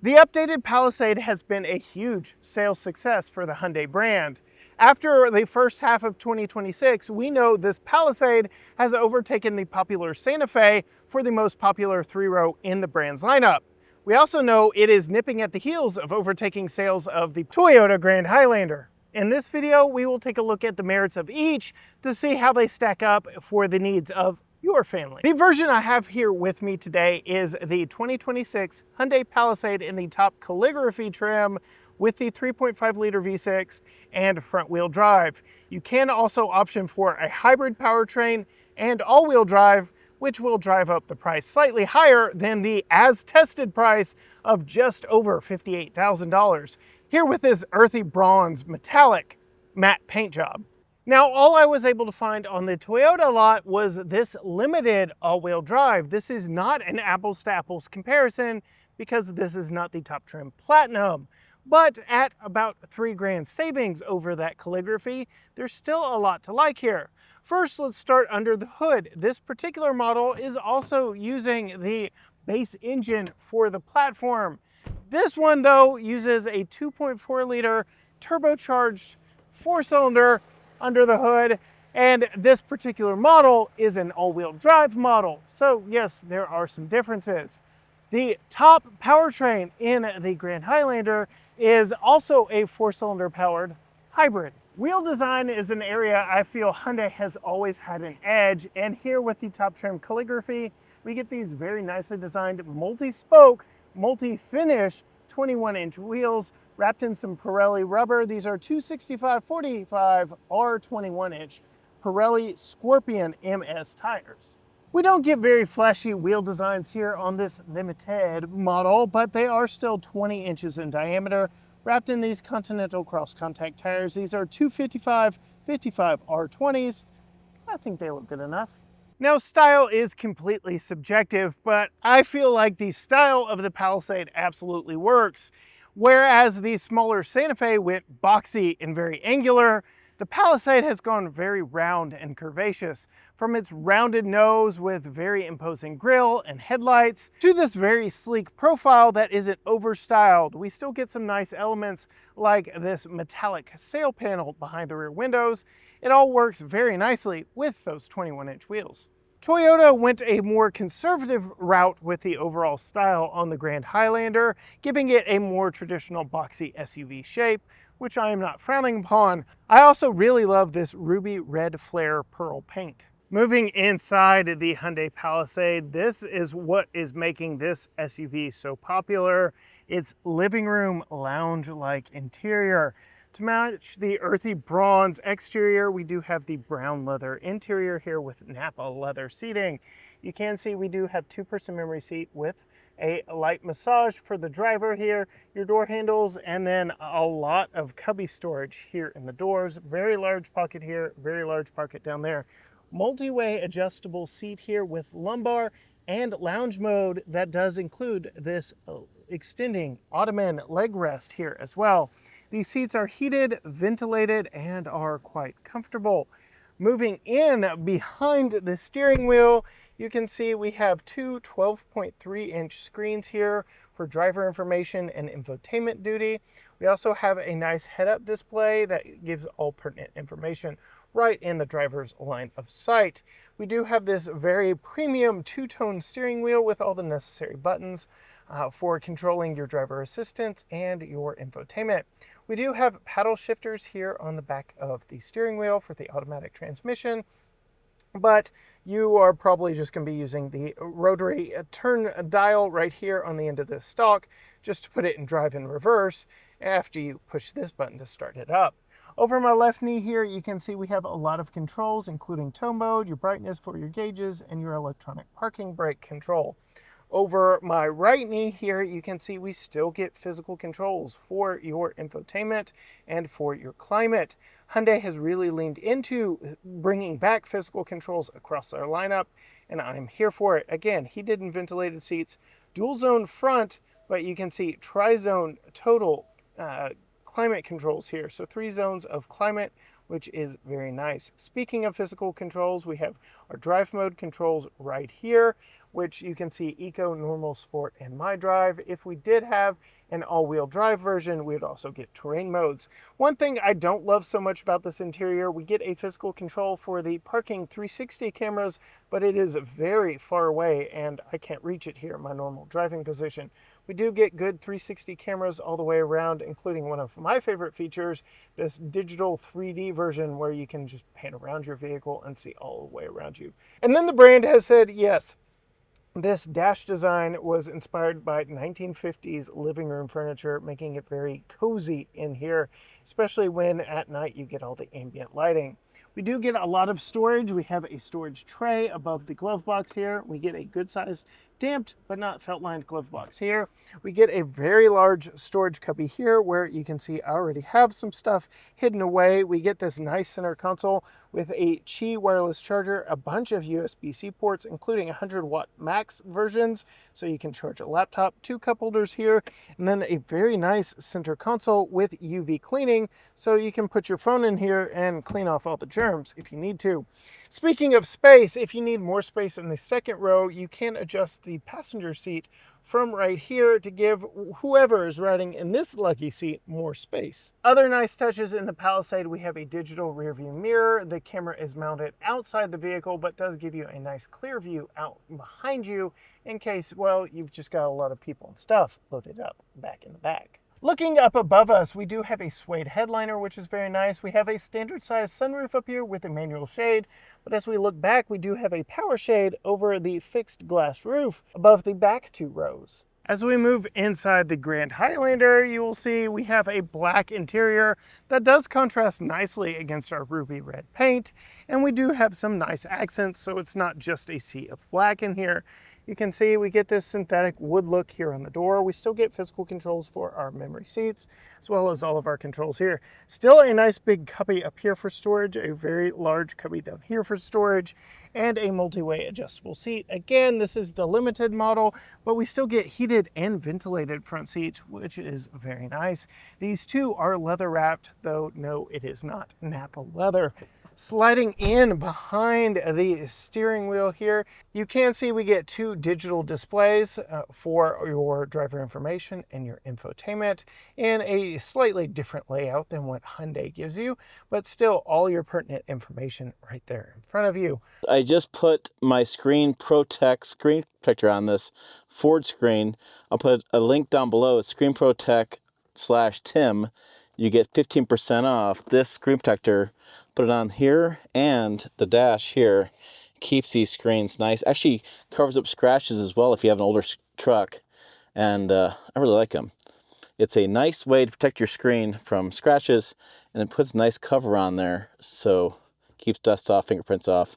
The updated Palisade has been a huge sales success for the Hyundai brand. After the first half of 2026, we know this Palisade has overtaken the popular Santa Fe for the most popular three-row in the brand's lineup. We also know it is nipping at the heels of overtaking sales of the Toyota Grand Highlander. In this video, we will take a look at the merits of each to see how they stack up for the needs of your family. The version I have here with me today is the 2026 Hyundai Palisade in the top calligraphy trim with the 3.5 liter V6 and front wheel drive. You can also option for a hybrid powertrain and all-wheel drive, which will drive up the price slightly higher than the as tested price of just over $58,000. Here with this earthy bronze metallic matte paint job. Now, all I was able to find on the Toyota lot was this limited all-wheel drive. This is not an apples to apples comparison because this is not the top trim Platinum. But at about $3,000 savings over that calligraphy, there's still a lot to like here. First, let's start under the hood. This particular model is also using the base engine for the platform. This one, though, uses a 2.4 liter turbocharged four-cylinder under the hood, and this particular model is an all-wheel drive model. So yes, there are some differences. The top powertrain in the Grand Highlander is also a four-cylinder powered hybrid. Wheel design is an area I feel Hyundai has always had an edge, and here with the top trim calligraphy, we get these very nicely designed multi-spoke, multi-finish 21-inch wheels wrapped in some Pirelli rubber. These are 265/45 R21-inch Pirelli Scorpion MS tires. We don't get very flashy wheel designs here on this limited model, but they are still 20 inches in diameter, wrapped in these Continental Cross Contact tires. These are 255/55 R20s. I think they look good enough. Now, style is completely subjective, but I feel like the style of the Palisade absolutely works. Whereas the smaller Santa Fe went boxy and very angular, the Palisade has gone very round and curvaceous. From its rounded nose with very imposing grille and headlights to this very sleek profile that isn't overstyled, we still get some nice elements like this metallic sail panel behind the rear windows. It all works very nicely with those 21-inch wheels. Toyota went a more conservative route with the overall style on the Grand Highlander, giving it a more traditional boxy SUV shape, which I am not frowning upon. I also really love this ruby red flare pearl paint. Moving inside the Hyundai Palisade, this is what is making this SUV so popular. Its living room lounge-like interior. To match the earthy bronze exterior, we do have the brown leather interior here with Nappa leather seating. You can see we do have two-person memory seat with a light massage for the driver here, your door handles, and then a lot of cubby storage here in the doors. Very large pocket here, very large pocket down there. Multi-way adjustable seat here with lumbar and lounge mode that does include this extending ottoman leg rest here as well. These seats are heated, ventilated, and are quite comfortable. Moving in behind the steering wheel, you can see we have two 12.3-inch screens here for driver information and infotainment duty. We also have a nice head-up display that gives all pertinent information right in the driver's line of sight. We do have this very premium two-tone steering wheel with all the necessary buttons for controlling your driver assistance and your infotainment. We do have paddle shifters here on the back of the steering wheel for the automatic transmission, but you are probably just going to be using the rotary turn dial right here on the end of this stalk just to put it in drive and reverse after you push this button to start it up. Over my left knee here, you can see we have a lot of controls, including tow mode, your brightness for your gauges, and your electronic parking brake control. Over my right knee here, you can see we still get physical controls for your infotainment and for your climate. Hyundai has really leaned into bringing back physical controls across our lineup, and I'm here for it. Again, heated and ventilated seats, dual zone front, but you can see tri-zone total climate controls here. So 3 zones of climate which is very nice. Speaking of physical controls, we have our drive mode controls right here, which you can see Eco, Normal, Sport, and My Drive. If we did have an all-wheel drive version, we would also get terrain modes. One thing I don't love so much about this interior, we get a physical control for the parking 360 cameras, but it is very far away and I can't reach it here in my normal driving position. We do get good 360 cameras all the way around, including one of my favorite features, this digital 3D version where you can just pan around your vehicle and see all the way around you. And then the brand has said, yes, this dash design was inspired by 1950s living room furniture, making it very cozy in here, especially when at night you get all the ambient lighting. We do get a lot of storage. We have a storage tray above the glove box here. We get a good sized damped but not felt lined glove box here. We get a very large storage cubby here where you can see I already have some stuff hidden away. We get this nice center console with a Qi wireless charger, a bunch of USB-C ports, including 100-watt max versions, so you can charge a laptop, 2 cup holders here, and then a very nice center console with UV cleaning, so you can put your phone in here and clean off all the germs if you need to. Speaking of space, if you need more space in the second row, you can adjust the passenger seat from right here to give whoever is riding in this lucky seat more space. Other nice touches in the Palisade, we have a digital rear view mirror. The camera is mounted outside the vehicle, but does give you a nice clear view out behind you in case, well, you've just got a lot of people and stuff loaded up back in the back. Looking up above us, we do have a suede headliner, which is very nice. We have a standard size sunroof up here with a manual shade, but as we look back, we do have a power shade over the fixed glass roof above the back 2 rows. As we move inside the Grand Highlander, you will see we have a black interior that does contrast nicely against our ruby red paint, and we do have some nice accents, so it's not just a sea of black in here. You can see we get this synthetic wood look here on the door. We still get physical controls for our memory seats, as well as all of our controls here. Still a nice big cubby up here for storage, a very large cubby down here for storage, and a multi-way adjustable seat. Again, this is the limited model, but we still get heated and ventilated front seats, which is very nice. These two are leather wrapped, though no, it is not Nappa leather. Sliding in behind the steering wheel here, you can see we get 2 digital displays for your driver information and your infotainment in a slightly different layout than what Hyundai gives you, but still all your pertinent information right there in front of you. I just put my screen protector on this Ford screen. I'll put a link down below. It's screenprotect/Tim. You get 15% off this screen protector. Put it on here and the dash here. Keeps these screens nice. Actually covers up scratches as well if you have an older truck. And I really like them. It's a nice way to protect your screen from scratches, and it puts a nice cover on there so keeps dust off, fingerprints off.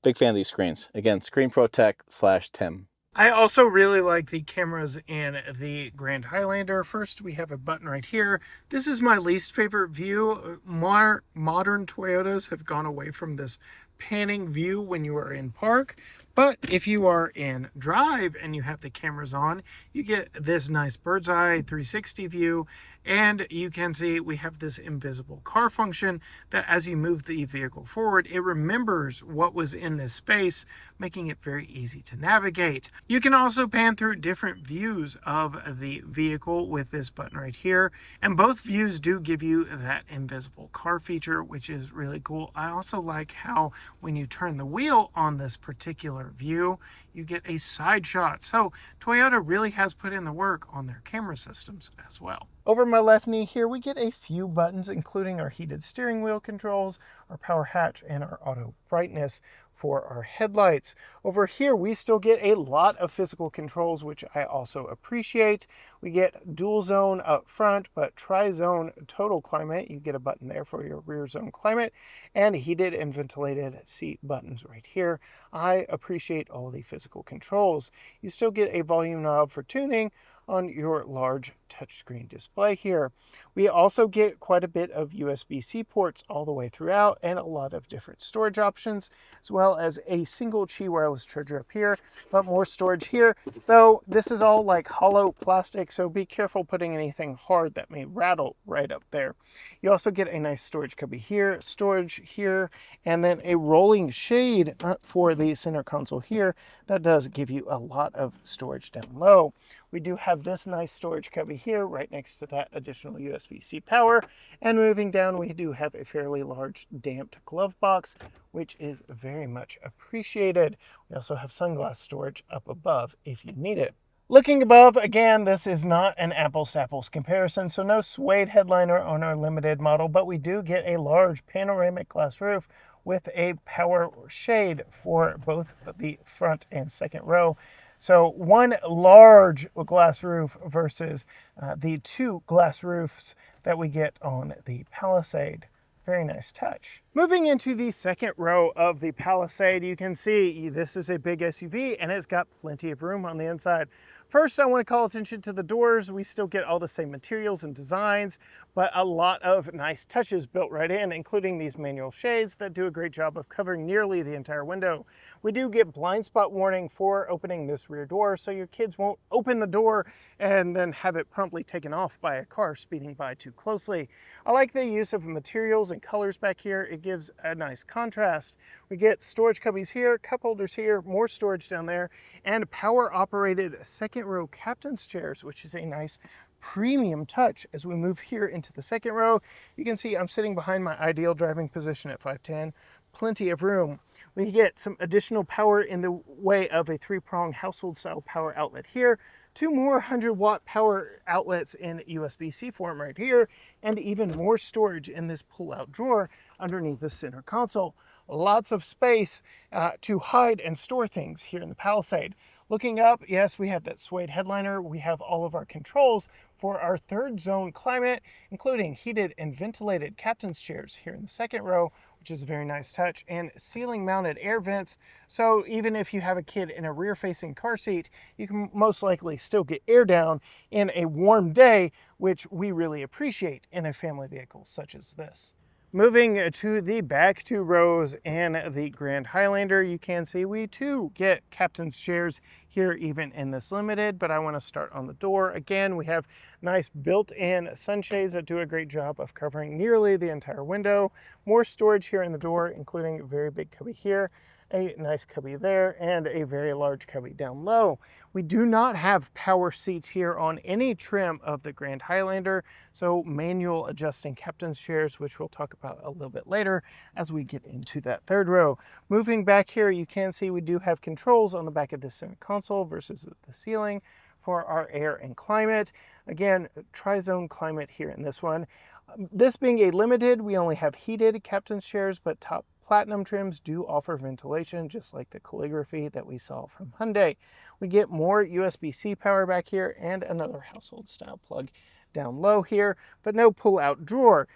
Big fan of these screens. Again, screenprotect/Tim. I also really like the cameras in the Grand Highlander. First, we have a button right here. This is my least favorite view. Modern Toyotas have gone away from this panning view when you are in park, but if you are in drive and you have the cameras on, you get this nice bird's eye 360 view, and you can see we have this invisible car function that as you move the vehicle forward, it remembers what was in this space, making it very easy to navigate. You can also pan through different views of the vehicle with this button right here, and both views do give you that invisible car feature, which is really cool. I also like how when you turn the wheel on this particular view, you get a side shot. So Toyota really has put in the work on their camera systems as well. Over my left knee here, we get a few buttons, including our heated steering wheel controls, our power hatch, and our auto brightness for our headlights. Over here, we still get a lot of physical controls, which I also appreciate. We get dual zone up front, but tri-zone total climate. You get a button there for your rear zone climate, and heated and ventilated seat buttons right here. I appreciate all the physical controls. You still get a volume knob for tuning, on your large touchscreen display here. We also get quite a bit of USB-C ports all the way throughout and a lot of different storage options, as well as a single Qi wireless charger up here, but more storage here, though this is all like hollow plastic, so be careful putting anything hard that may rattle right up there. You also get a nice storage cubby here, storage here, and then a rolling shade for the center console here. That does give you a lot of storage down low. We do have this nice storage cubby here right next to that additional USB-C power. And moving down, we do have a fairly large damped glove box, which is very much appreciated. We also have sunglass storage up above if you need it. Looking above, again, this is not an apples to apples comparison, so no suede headliner on our limited model, but we do get a large panoramic glass roof with a power shade for both the front and second row. So one large glass roof versus the two glass roofs that we get on the Palisade. Very nice touch. Moving into the second row of the Palisade, you can see this is a big SUV and it's got plenty of room on the inside. First, I want to call attention to the doors. We still get all the same materials and designs, but a lot of nice touches built right in, including these manual shades that do a great job of covering nearly the entire window. We do get blind spot warning for opening this rear door, so your kids won't open the door and then have it promptly taken off by a car speeding by too closely. I like the use of materials and colors back here. It gives a nice contrast. We get storage cubbies here, cup holders here, more storage down there, and power operated second row captain's chairs, which is a nice premium touch. As we move here into the second row, you can see I'm sitting behind my ideal driving position at 5'10", plenty of room. We get some additional power in the way of a 3-prong household style power outlet here, 2 more 100-watt power outlets in USB-C form right here, and even more storage in this pull-out drawer underneath the center console. Lots of space to hide and store things here in the Palisade. Looking up, yes, we have that suede headliner. We have all of our controls for our third zone climate, including heated and ventilated captain's chairs here in the second row, which is a very nice touch, and ceiling mounted air vents. So even if you have a kid in a rear facing car seat, you can most likely still get air down in a warm day, which we really appreciate in a family vehicle such as this. Moving to the back 2 rows in the Grand Highlander, you can see we too get captain's chairs here even in this limited, but I want to start on the door. Again, we have nice built-in sunshades that do a great job of covering nearly the entire window. More storage here in the door, including a very big cubby here, a nice cubby there, and a very large cubby down low. We do not have power seats here on any trim of the Grand Highlander, so manual adjusting captain's chairs, which we'll talk about a little bit later as we get into that third row. Moving back here, you can see we do have controls on the back of the center console versus the ceiling for our air and climate. Again, tri-zone climate here in this one. This being a limited, we only have heated captain's chairs, but top Platinum trims do offer ventilation, just like the Calligraphy that we saw from Hyundai. We get more USB-C power back here and another household style plug down low here, but no pull-out drawer.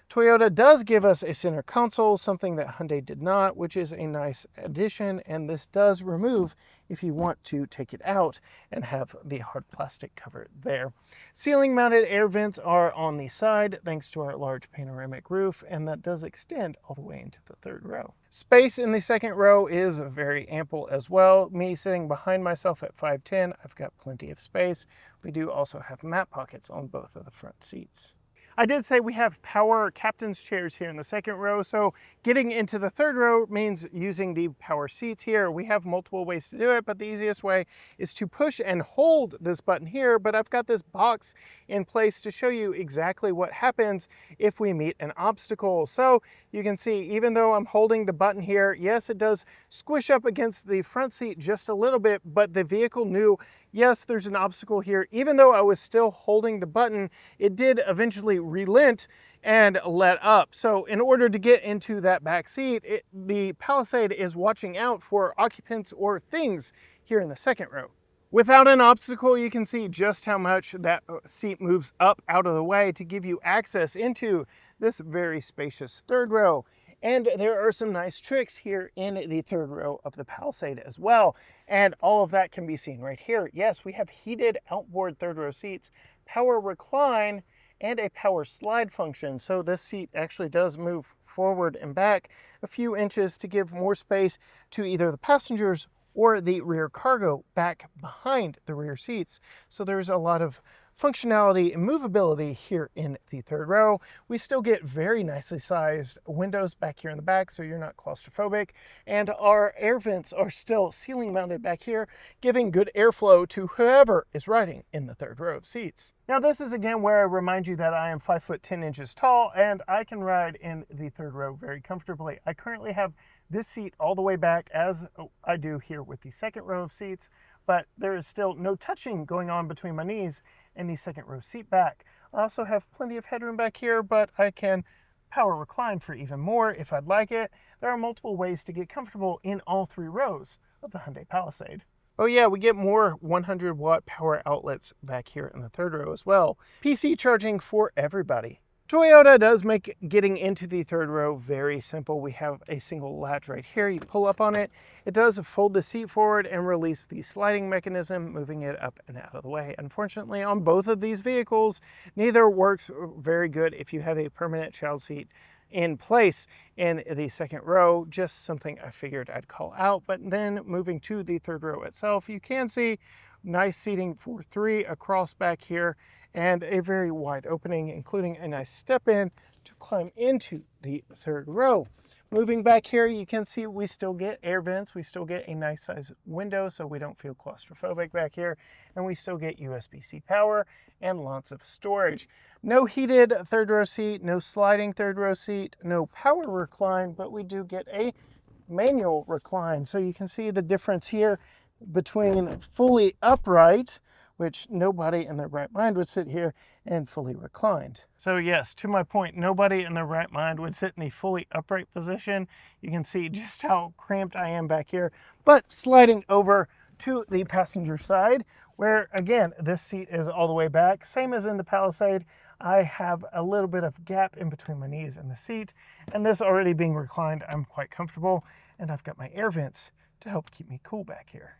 Toyota does give us a center console, something that Hyundai did not, which is a nice addition, and this does remove if you want to take it out and have the hard plastic cover it there. Ceiling mounted air vents are on the side thanks to our large panoramic roof, and that does extend all the way into the third row. Space in the second row is very ample as well. Me sitting behind myself at 5'10", I've got plenty of space. We do also have mat pockets on both of the front seats. I did say we have power captain's chairs here in the second row, so getting into the third row means using the power seats here. We have multiple ways to do it, but the easiest way is to push and hold this button here, but I've got this box in place to show you exactly what happens if we meet an obstacle. So you can see, even though I'm holding the button here, yes, it does squish up against the front seat just a little bit, but the vehicle knew, yes, there's an obstacle here. Even though I was still holding the button, it did eventually relent and let up. So in order to get into that back seat, the Palisade is watching out for occupants or things here in the second row. Without an obstacle, you can see just how much that seat moves up out of the way to give you access into this very spacious third row. And there are some nice tricks here in the third row of the Palisade as well. And all of that can be seen right here. Yes, we have heated outboard third row seats, power recline, and a power slide function. So this seat actually does move forward and back a few inches to give more space to either the passengers or the rear cargo back behind the rear seats. So there's a lot of functionality and movability here in the third row. We still get very nicely sized windows back here in the back, so you're not claustrophobic. And our air vents are still ceiling mounted back here, giving good airflow to whoever is riding in the third row of seats. Now this is again where I remind you that I am 5'10" tall, and I can ride in the third row very comfortably. I currently have this seat all the way back, as I do here with the second row of seats, but there is still no touching going on between my knees and the second row seat back. I also have plenty of headroom back here, but I can power recline for even more if I'd like it. There are multiple ways to get comfortable in all three rows of the Hyundai Palisade. Oh yeah, we get more 100-watt power outlets back here in the third row as well. PC charging for everybody. Toyota does make getting into the third row very simple. We have a single latch right here. You pull up on it. It does fold the seat forward and release the sliding mechanism, moving it up and out of the way. Unfortunately, on both of these vehicles, neither works very good if you have a permanent child seat in place in the second row. Just something I figured I'd call out. But then moving to the third row itself, you can see nice seating for three across back here and a very wide opening, including a nice step in to climb into the third row. Moving back here, you can see we still get air vents. We still get a nice size window so we don't feel claustrophobic back here. And we still get USB-C power and lots of storage. No heated third row seat, no sliding third row seat, no power recline, but we do get a manual recline. So you can see the difference here between fully upright, which nobody in their right mind would sit here, and fully reclined. So yes, to my point, nobody in their right mind would sit in the fully upright position. You can see just how cramped I am back here. But sliding over to the passenger side, where again, this seat is all the way back, same as in the Palisade, I have a little bit of gap in between my knees and the seat, and this already being reclined, I'm quite comfortable, and I've got my air vents to help keep me cool back here.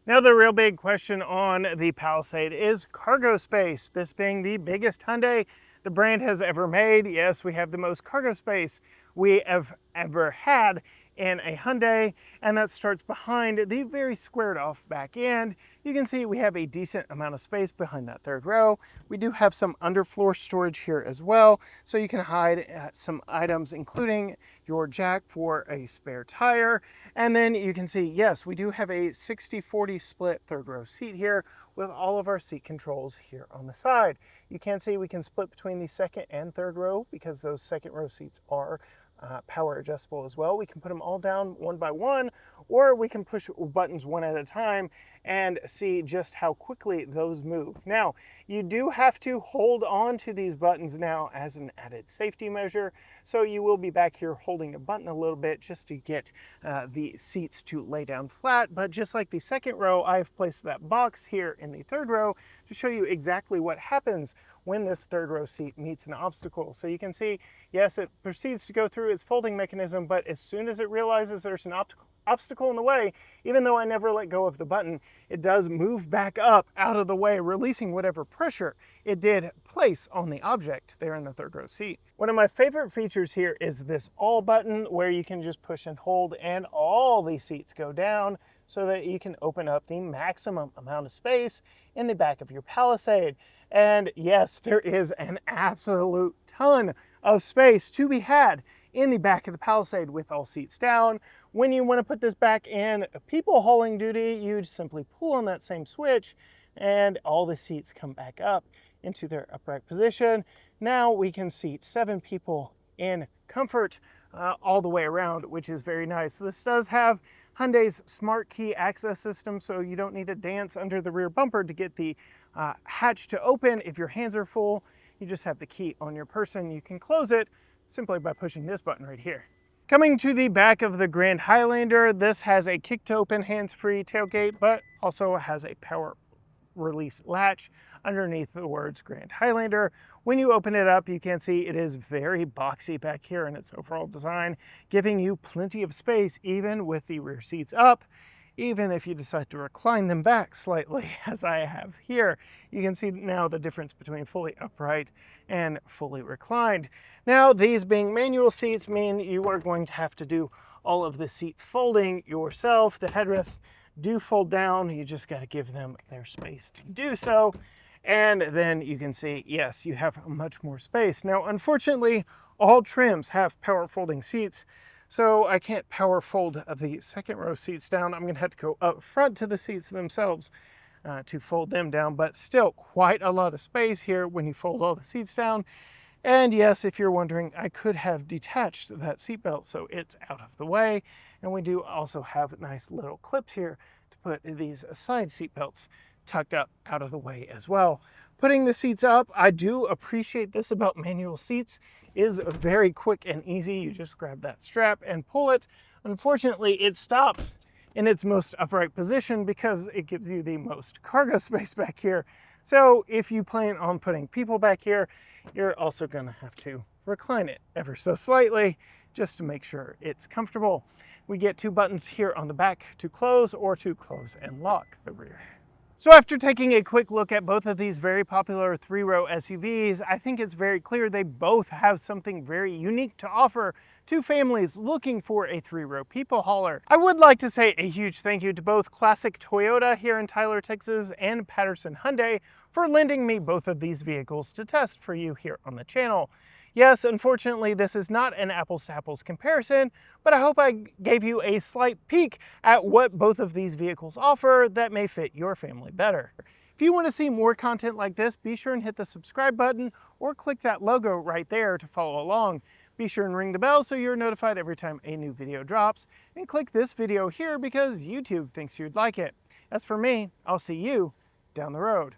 Now the real big question on the Palisade is cargo space. This being the biggest Hyundai the brand has ever made. Yes, we have the most cargo space we have ever had in a Hyundai, and that starts behind the very squared off back end. You can see we have a decent amount of space behind that third row. We do have some underfloor storage here as well, so you can hide some items, including your jack for a spare tire. And then you can see, yes, we do have a 60-40 split third row seat here with all of our seat controls here on the side. You can see we can split between the second and third row because those second row seats are power adjustable as well. We can put them all down one by one, or we can push buttons one at a time and see just how quickly those move. Now, you do have to hold on to these buttons now as an added safety measure, so you will be back here holding a button a little bit just to get the seats to lay down flat. But just like the second row, I've placed that box here in the third row to show you exactly what happens when this third row seat meets an obstacle. So you can see, yes, it proceeds to go through its folding mechanism, but as soon as it realizes there's an obstacle in the way, even though I never let go of the button, it does move back up out of the way, releasing whatever pressure it did place on the object there in the third row seat. One of my favorite features here is this all button, where you can just push and hold and all the seats go down so that you can open up the maximum amount of space in the back of your Palisade. And yes, there is an absolute ton of space to be had in the back of the Palisade with all seats down. When you want to put this back in people hauling duty, you just simply pull on that same switch and all the seats come back up into their upright position. Now we can seat 7 people in comfort all the way around, which is very nice. This does have Hyundai's smart key access system, so you don't need to dance under the rear bumper to get the hatch to open. If your hands are full, you just have the key on your person. You can close it simply by pushing this button right here. Coming to the back of the Grand Highlander, this has a kick to open hands-free tailgate, but also has a power release latch underneath the words Grand Highlander. When you open it up, you can see it is very boxy back here in its overall design, giving you plenty of space even with the rear seats up. Even if you decide to recline them back slightly, as I have here, you can see now the difference between fully upright and fully reclined. Now, these being manual seats mean you are going to have to do all of the seat folding yourself. The headrests do fold down. You just got to give them their space to do so. And then you can see, yes, you have much more space. Now, unfortunately, all trims have power folding seats, so I can't power fold the second row seats down. I'm going to have to go up front to the seats themselves to fold them down, but still quite a lot of space here when you fold all the seats down. And yes, if you're wondering, I could have detached that seatbelt so it's out of the way. And we do also have nice little clips here to put these side seatbelts tucked up out of the way as well. Putting the seats up, I do appreciate this about manual seats, is very quick and easy. You just grab that strap and pull it. Unfortunately, it stops in its most upright position because it gives you the most cargo space back here. So if you plan on putting people back here, you're also going to have to recline it ever so slightly just to make sure it's comfortable. We get 2 buttons here on the back to close or to close and lock the rear. So after taking a quick look at both of these very popular 3-row SUVs, I think it's very clear they both have something very unique to offer to families looking for a 3-row people hauler. I would like to say a huge thank you to both Classic Toyota here in Tyler, Texas, and Patterson Hyundai for lending me both of these vehicles to test for you here on the channel. Yes, unfortunately, this is not an apples-to-apples comparison, but I hope I gave you a slight peek at what both of these vehicles offer that may fit your family better. If you want to see more content like this, be sure and hit the subscribe button or click that logo right there to follow along. Be sure and ring the bell so you're notified every time a new video drops, and click this video here because YouTube thinks you'd like it. As for me, I'll see you down the road.